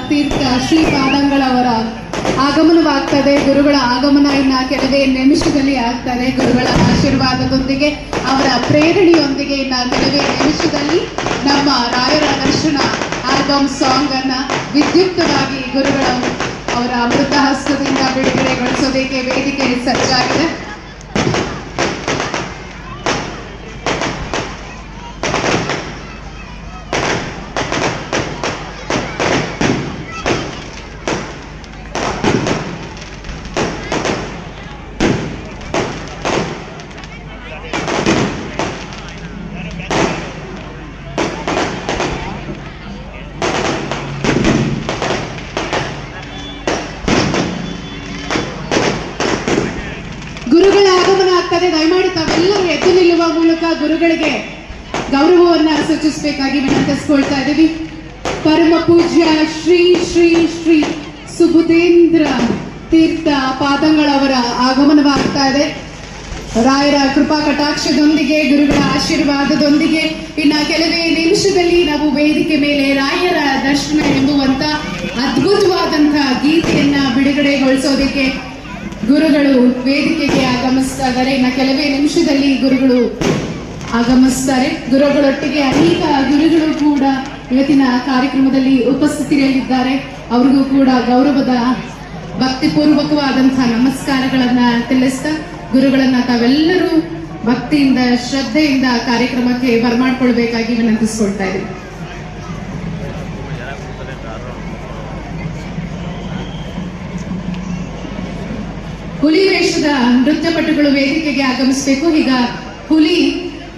ತೀರ್ಥ ಶ್ರೀಪಾದಂಗಳವರ ಆಗಮನವಾಗ್ತದೆ. ಗುರುಗಳ ಆಗಮನ ಇನ್ನ ಕೆಲವೇ ನಿಮಿಷದಲ್ಲಿ ಆಗ್ತದೆ. ಗುರುಗಳ ಆಶೀರ್ವಾದದೊಂದಿಗೆ ಅವರ ಪ್ರೇರಣೆಯೊಂದಿಗೆ ಇನ್ನ ಕೆಲವೇ ನಿಮಿಷದಲ್ಲಿ ನಮ್ಮ ರಾಯರ ದರ್ಶನ ಆಲ್ಬಮ್ ಸಾಂಗ್ ಅನ್ನ ವಿದ್ಯುಕ್ತವಾಗಿ ಗುರುಗಳ ಅವರ ಅಮೃತ ಹಸ್ತದಿಂದ ಬಿಡುಗಡೆಗೊಳಿಸೋದಕ್ಕೆ ವೇದಿಕೆ ಸಜ್ಜಾಗಿದೆ. ಗುರುಗಳ ಆಗಮನ ಆಗ್ತದೆ. ದಯಮಾಡಿ ತಾವೆಲ್ಲರೂ ಎದ್ದು ನಿಲ್ಲುವ ಮೂಲಕ ಗುರುಗಳಿಗೆ ಗೌರವವನ್ನ ಸೂಚಿಸಬೇಕಾಗಿ ವಿನಂತಿಸಿಕೊಳ್ತಾ ಇದ್ದೀವಿ. ಪರಮ ಪೂಜ್ಯ ಶ್ರೀ ಶ್ರೀ ಶ್ರೀ ಸುಬುಧೇಂದ್ರ ತೀರ್ಥ ಪಾದಂಗಳವರ ಆಗಮನವಾಗ್ತಾ ಇದೆ. ರಾಯರ ಕೃಪಾ ಕಟಾಕ್ಷದೊಂದಿಗೆ ಗುರುಗಳ ಆಶೀರ್ವಾದದೊಂದಿಗೆ ಇನ್ನ ಕೆಲವೇ ನಿಮಿಷದಲ್ಲಿ ನಾವು ವೇದಿಕೆ ಮೇಲೆ ರಾಯರ ದರ್ಶನ ಎಂಬುವಂತ ಅದ್ಭುತವಾದಂತಹ ಗೀತೆಯನ್ನ ಬಿಡುಗಡೆಗೊಳಿಸೋದಕ್ಕೆ ಗುರುಗಳು ವೇದಿಕೆಗೆ ಆಗಮಿಸ್ತಾ ಇದ್ದಾರೆ. ಇನ್ನು ಕೆಲವೇ ನಿಮಿಷದಲ್ಲಿ ಗುರುಗಳು ಆಗಮಿಸ್ತಾರೆ. ಗುರುಗಳೊಟ್ಟಿಗೆ ಅನೇಕ ಗುರುಗಳು ಕೂಡ ಇವತ್ತಿನ ಕಾರ್ಯಕ್ರಮದಲ್ಲಿ ಉಪಸ್ಥಿತಿಯಲ್ಲಿದ್ದಾರೆ. ಅವ್ರಿಗೂ ಕೂಡ ಗೌರವದ ಭಕ್ತಿಪೂರ್ವಕವಾದಂತಹ ನಮಸ್ಕಾರಗಳನ್ನ ತಿಳಿಸ್ತಾ ಗುರುಗಳನ್ನ ತಾವೆಲ್ಲರೂ ಭಕ್ತಿಯಿಂದ ಶ್ರದ್ಧೆಯಿಂದ ಕಾರ್ಯಕ್ರಮಕ್ಕೆ ಬರಮಾಡ್ಕೊಳ್ಬೇಕಾಗಿ ವಿನಂತಿಸ್ಕೊಳ್ತಾ ಇದ್ದೀವಿ. ಹುಲಿ ವೇಷದ ನೃತ್ಯಪಟುಗಳು ವೇದಿಕೆಗೆ ಆಗಮಿಸಬೇಕು. ಈಗ ಹುಲಿ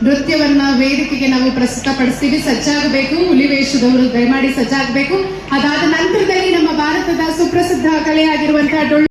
ನೃತ್ಯವನ್ನ ವೇದಿಕೆಗೆ ನಾವು ಪ್ರಸ್ತುತಪಡಿಸ್ತೀವಿ. ಸಜ್ಜಾಗಬೇಕು. ಹುಲಿ ವೇಷದವರು ದಯಮಾಡಿ ಸಜ್ಜಾಗಬೇಕು. ಅದಾದ ನಂತರದಲ್ಲಿ ನಮ್ಮ ಭಾರತದ ಸುಪ್ರಸಿದ್ಧ ಕಲೆಯಾಗಿರುವಂತಹ